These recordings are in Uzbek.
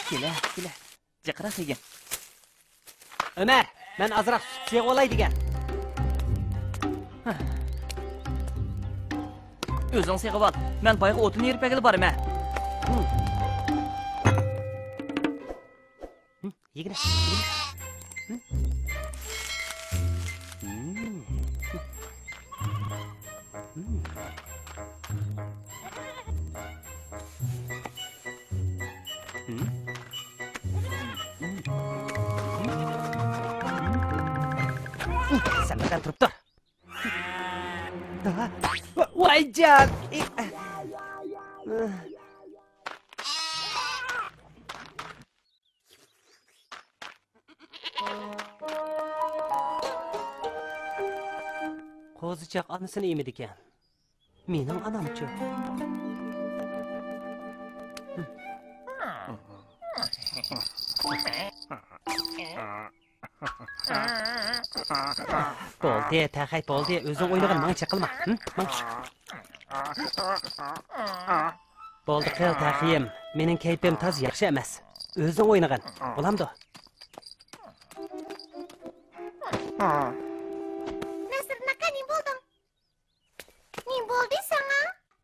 Kela. Jiqira qilgin. Ömer, men azroq sut seg'ib olay degan. O'zing seg'ib ol. Men boyga o'tin yerib kelib boraman. Yigina. Sen birden turup dur. Vay can. Qo'zichoq onasini yemidi ekan. Mening onamchi. Bo'ldi, taqay bo'ldi. O'zing o'ynagan menga qilma. Bo'ldi, qil taqiyim. Mening kayfim toz yaxshi emas. O'zing o'ynagan. Bo'lamdi.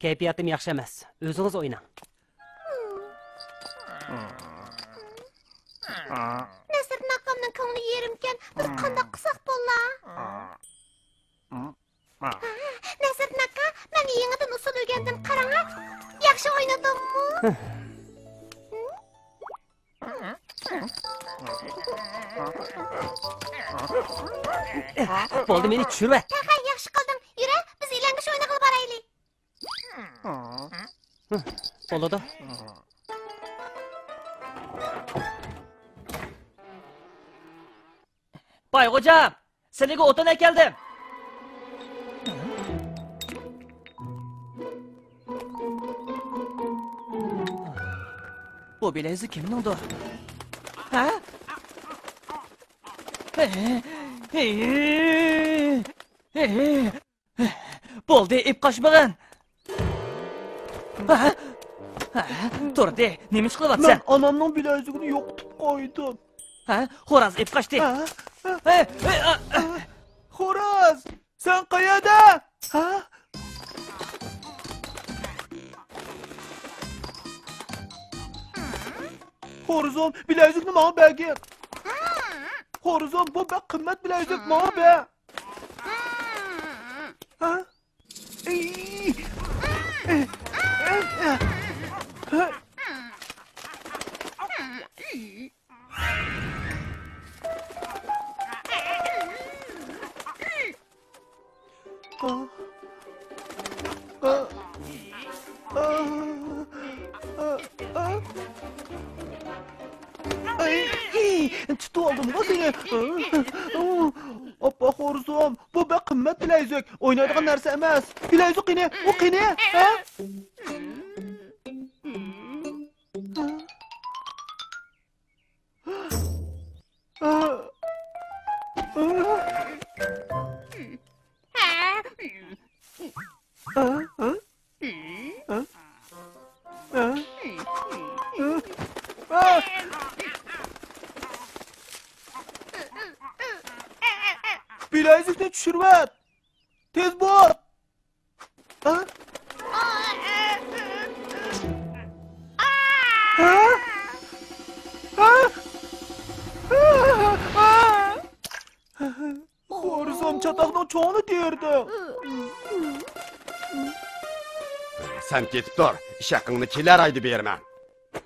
Kayfiyatim yaxshi emas. O'zingiz o'ynang. Nasr nakamning ko'ngli yerimkan, bir qanday qilsak bo'la? Nasr naka, men yangidan usul o'rgandim, qarang. Yaxshi o'ynadimmi? Bo'ldi, meni tushirib. Taqay yaxshi qildim. Yura, biz ilangish o'yini qilib boraylik. Bo'ladi. Boyxo'jam, sizlarga o'tin keldim. Bu bilezik kimningdir? Ha? Bo'ldi, ip qochmagan. Turdi, nima ish qilyapsan? Men onamning bilezigini yo'qotib qo'ydim. Ha? Xo'roz ip qochdi. Xo'roz, sen qayerda? Ha? Xo'rozom, bilezikni menga bergin. Xo'rozom, bu bak qimmat bilezik menga ber. Ha? Tutib oldim da seni. Oppa xo'rozom, bu bak qimmat bilezik. O'ynaydigan narsa emas. Bilezik qini, u qini, ha? Bilezikni tushirib at. Tez bo'l. Ha? Xo'rozom chatoqning cho'g'ini terdi. Sen ketib tur. Ish haqingni kelar oyda berman.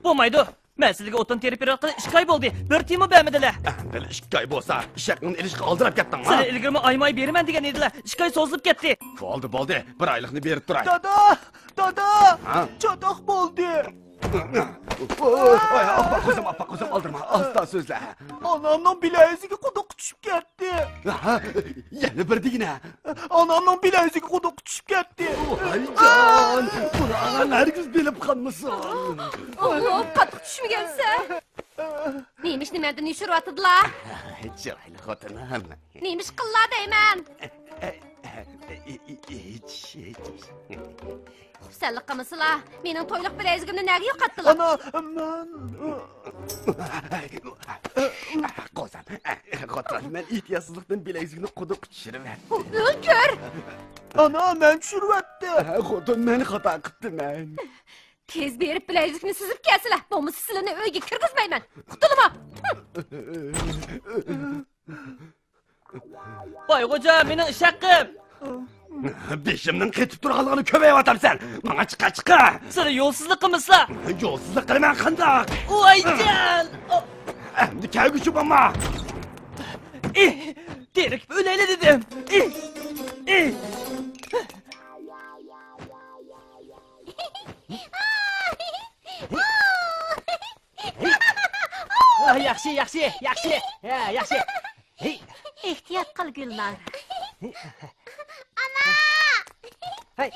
Bo'lmaydi. Men sizlarga o'tin terib berayotgan 2 oy bo'ldi. Bir tiyinmi bermadilar. Endi 2 oy bo'lsa, ish haqingni ilishga qoldirib ketdingmi? Sizlar ilgirmi oymay beraman degan edilar. 2 oy so'zilib ketdi. Bo'ldi. 1 oylikni berib turay. Dada! Chatoq bo'ldi. Appa kuzum aldırma. Asta so'zla. Onamning bileziga quduq tushib ketdi. Yana bir degina. Onamning bileziga quduq tushib ketdi. Ayjon, buni anan hargiz bilib qolmasin. Oğlum, qattiq tushmagansa. Neymiş nimani yushiryaptilar? Chiroyli xotinim. Neymiş qillar deyman? Hiç. Xursandlik qilmasizlar. Mening to'yliq bilezigimni nega yo'qotdilar? Ana, Qozan, men ehtiyotsizlikdan bilagizlikni quduq tushirib. O'lgur! ana, men tushirvatdi. Xotin men xato qildim. Tez berib bilezikni sizib kelsizlar. Bo'lmasa sizlarni uyga kirgizmayman. Qutulma. Boyxo'ja, mening ish haqqim. Beshimning ketib turganligini ko'payayotamsan. Menga chiqa. Sizlar yo'lsizlik qilmasizlar. Yo'lsizlik qilman qandoq? Voyjan! Endi kelguchi bo'lma. Derik o'layli dedim. Yaxshi. Yaxshi. Ehtiyot qil Gulnar. Hay.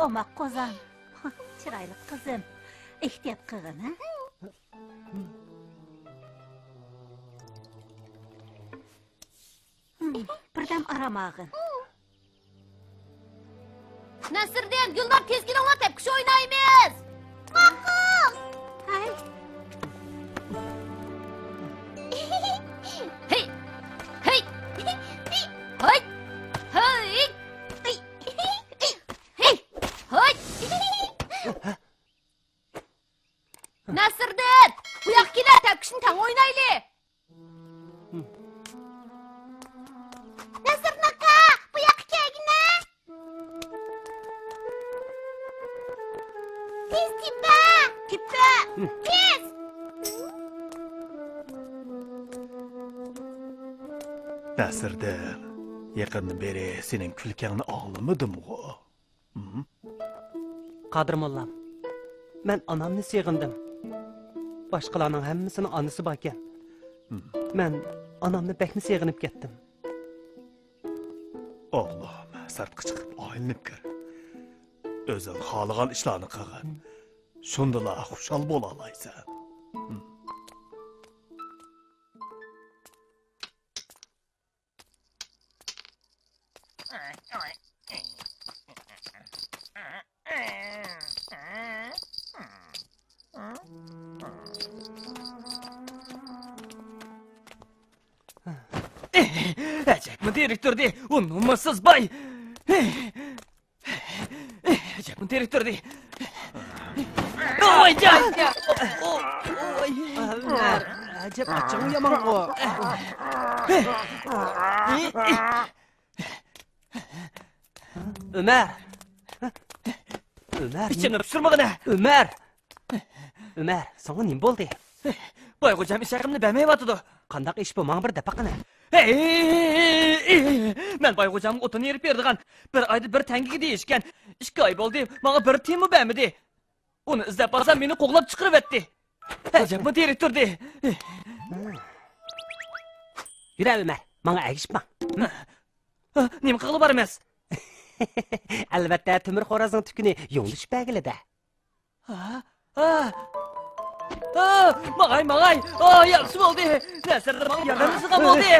Oma qozon. Chiroyli qizim. Ehtiyot qilgin, ha? Birdam aramag'in. Nasriddin, Gulnar tezgina o'ynab tepkish o'ynaymiz. Ma'qul. Hay. Hey. Hey. Hey. Hey. Hey. Hey. Nasriddin, bu yoqqa kelar, tepkishni tang o'ynayli. Nasriddin aka, bu yoqqa kelgina. Tez tipa. Tez. Nasirdir, yaqindan beri sening kulkangni og'lamadim-ku. Qadir mollam. Men anamni seg'indim. Boshqalarning hammasini onasi bor ekan. Men anamni bekni seg'inib ketdim. O'g'lim, sirtqa chiqib oylinib kir. O'zing xohlagan ishlarni qilgin. Shundala xushal bo'la olaysan. Ajabmi direktordi, u nomussiz boy. Ajabmi direktordi. Voyjan! Ömer, acaba açığın yaman o. Ömer. Ömer. İçimni tushirmag'in. Ömer. Ömer, sana nima bo'ldi? Boyxo'jam ish haqimni bermayotdi. Qandaq ish bu? Menga bir depaqina. Men boyxo'jamga o'tin yerib berdigan. Bir oyda bir tangiga deyishgan. 2 oy bo'ldi, menga bir tiyinmi bermadi. Uni izlab borsam meni qo'g'lab chiqarib etdi. Ajabmi direktordi. Yura Ömer, menga agishma. Nima qilib boramiz? Albatta Timur xo'rozning tukuni yo'nlish belgilida. Mag'ay. Yaxshi bo'ldi. Nasr, menga yordam qilgan bo'ldi.